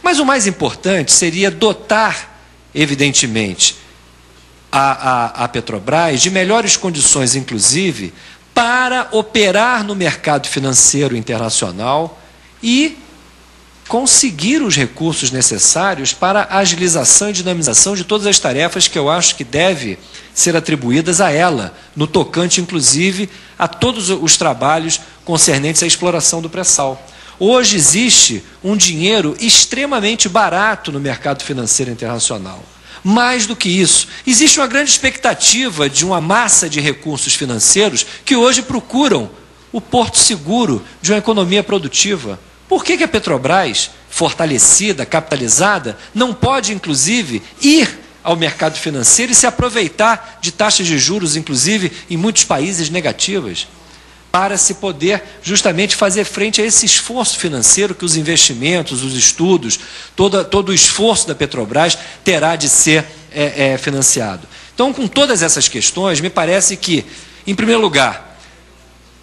Mas o mais importante seria dotar, evidentemente, a Petrobras de melhores condições, inclusive, para operar no mercado financeiro internacional e conseguir os recursos necessários para a agilização e dinamização de todas as tarefas que eu acho que deve ser atribuídas a ela, no tocante, inclusive, a todos os trabalhos concernentes à exploração do pré-sal. Hoje existe um dinheiro extremamente barato no mercado financeiro internacional. Mais do que isso, existe uma grande expectativa de uma massa de recursos financeiros que hoje procuram o porto seguro de uma economia produtiva. Por que a Petrobras, fortalecida, capitalizada, não pode, inclusive, ir ao mercado financeiro e se aproveitar de taxas de juros, inclusive, em muitos países negativas, para se poder justamente fazer frente a esse esforço financeiro que os investimentos, os estudos, todo o esforço da Petrobras terá de ser financiado. Então, com todas essas questões, me parece que, em primeiro lugar,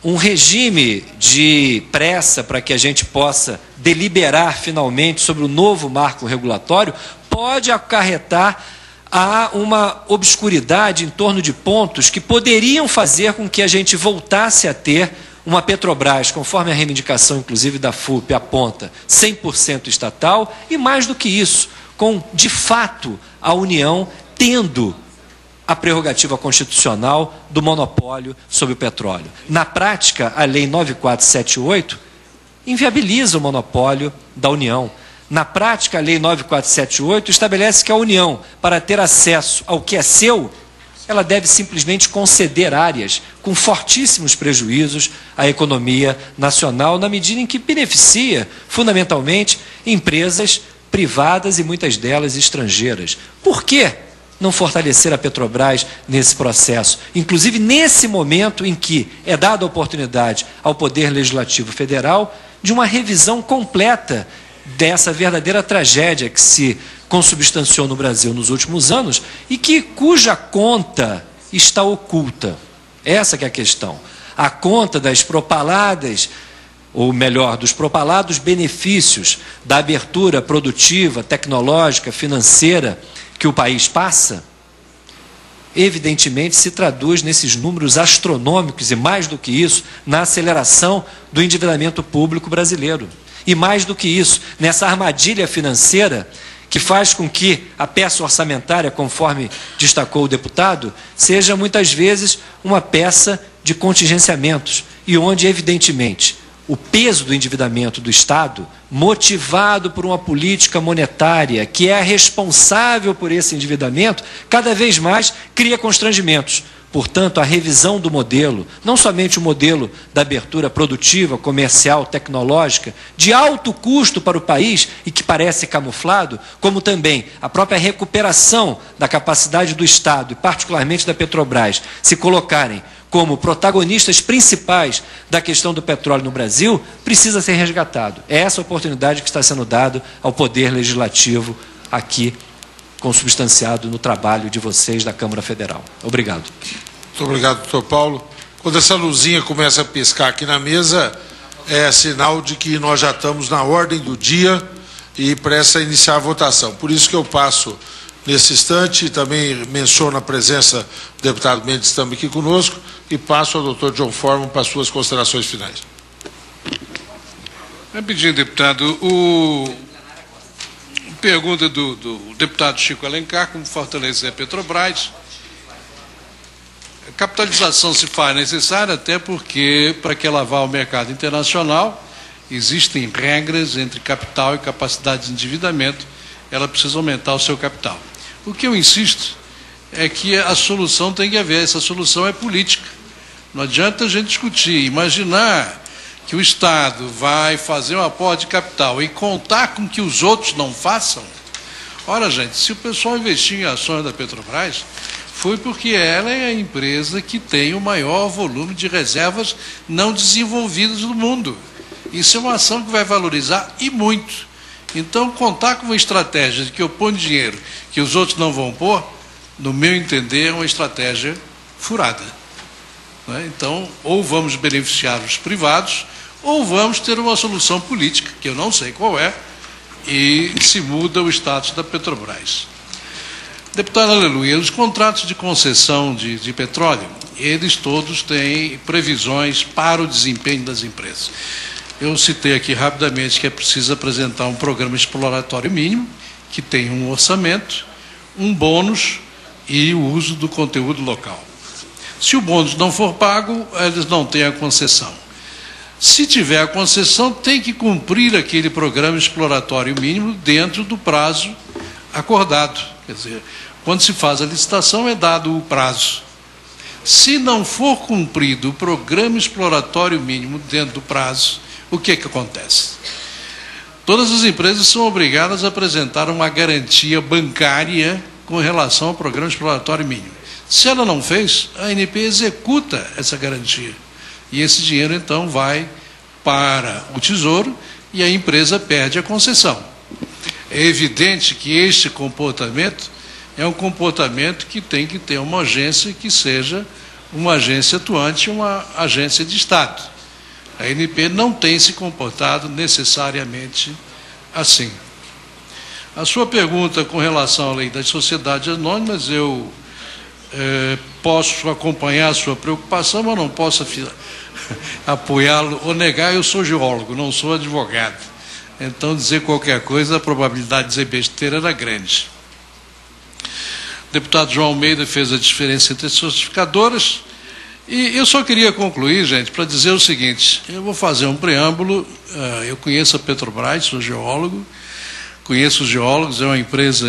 um regime de pressa para que a gente possa deliberar finalmente sobre o novo marco regulatório pode acarretar a uma obscuridade em torno de pontos que poderiam fazer com que a gente voltasse a ter uma Petrobras, conforme a reivindicação, inclusive, da FUP aponta, 100% estatal, e mais do que isso, com, de fato, a União tendo a prerrogativa constitucional do monopólio sobre o petróleo. Na prática, a Lei 9478 inviabiliza o monopólio da União. Na prática, a Lei 9478 estabelece que a União, para ter acesso ao que é seu, ela deve simplesmente conceder áreas com fortíssimos prejuízos à economia nacional, na medida em que beneficia, fundamentalmente, empresas privadas e muitas delas estrangeiras. Por quê não fortalecer a Petrobras nesse processo? Inclusive, nesse momento em que é dada a oportunidade ao Poder Legislativo Federal de uma revisão completa dessa verdadeira tragédia que se consubstanciou no Brasil nos últimos anos e cuja conta está oculta. Essa que é a questão. A conta das propaladas, ou melhor, dos propalados benefícios da abertura produtiva, tecnológica, financeira que o país passa, evidentemente se traduz nesses números astronômicos e, mais do que isso, na aceleração do endividamento público brasileiro. E mais do que isso, nessa armadilha financeira que faz com que a peça orçamentária, conforme destacou o deputado, seja muitas vezes uma peça de contingenciamentos e onde, evidentemente, o peso do endividamento do Estado, motivado por uma política monetária que é responsável por esse endividamento, cada vez mais cria constrangimentos. Portanto, a revisão do modelo, não somente o modelo da abertura produtiva, comercial, tecnológica, de alto custo para o país e que parece camuflado, como também a própria recuperação da capacidade do Estado, e particularmente da Petrobras, se colocarem como protagonistas principais da questão do petróleo no Brasil, precisa ser resgatado. É essa oportunidade que está sendo dada ao Poder Legislativo aqui, consubstanciado no trabalho de vocês da Câmara Federal. Obrigado. Muito obrigado, doutor Paulo. Quando essa luzinha começa a piscar aqui na mesa, é sinal de que nós já estamos na ordem do dia e presta a iniciar a votação. Por isso que eu passo nesse instante, e também menciono a presença do deputado Mendes também aqui conosco, e passo ao doutor John Forman para as suas considerações finais. Rapidinho, deputado, pergunta do deputado Chico Alencar, como fortalecer a Petrobras. A capitalização se faz necessária até porque, para que ela vá ao mercado internacional, existem regras entre capital e capacidade de endividamento, ela precisa aumentar o seu capital. O que eu insisto é que a solução tem que haver, essa solução é política. Não adianta a gente discutir, imaginar que o Estado vai fazer um aporte de capital e contar com que os outros não façam. Ora, gente, se o pessoal investiu em ações da Petrobras, foi porque ela é a empresa que tem o maior volume de reservas não desenvolvidas do mundo. Isso é uma ação que vai valorizar e muito. Então, contar com uma estratégia de que eu ponho dinheiro que os outros não vão pôr, no meu entender, é uma estratégia furada. Então, ou vamos beneficiar os privados, ou vamos ter uma solução política, que eu não sei qual é, e se muda o status da Petrobras. Deputado Aleluia, os contratos de concessão de petróleo, eles todos têm previsões para o desempenho das empresas. Eu citei aqui rapidamente que é preciso apresentar um programa exploratório mínimo, que tem um orçamento, um bônus e o uso do conteúdo local. Se o bônus não for pago, eles não têm a concessão. Se tiver a concessão, tem que cumprir aquele programa exploratório mínimo dentro do prazo acordado. Quer dizer, quando se faz a licitação, é dado o prazo. Se não for cumprido o programa exploratório mínimo dentro do prazo, o que acontece? Todas as empresas são obrigadas a apresentar uma garantia bancária com relação ao programa exploratório mínimo. Se ela não fez, a ANP executa essa garantia. E esse dinheiro, então, vai para o Tesouro e a empresa perde a concessão. É evidente que este comportamento é um comportamento que tem que ter uma agência que seja uma agência atuante, uma agência de Estado. A ANP não tem se comportado necessariamente assim. A sua pergunta com relação à lei das sociedades anônimas, eu posso acompanhar a sua preocupação, mas não posso apoiá-lo ou negar. Eu sou geólogo, não sou advogado. Então, dizer qualquer coisa, a probabilidade de dizer besteira era grande. O deputado João Almeida fez a diferença entre as certificadoras. E eu só queria concluir, gente, para dizer o seguinte: eu vou fazer um preâmbulo. Eu conheço a Petrobras, sou geólogo, conheço os geólogos, é uma empresa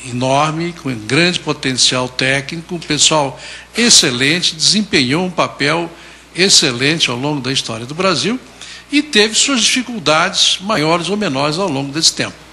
enorme, com grande potencial técnico, um pessoal excelente, desempenhou um papel excelente ao longo da história do Brasil e teve suas dificuldades maiores ou menores ao longo desse tempo.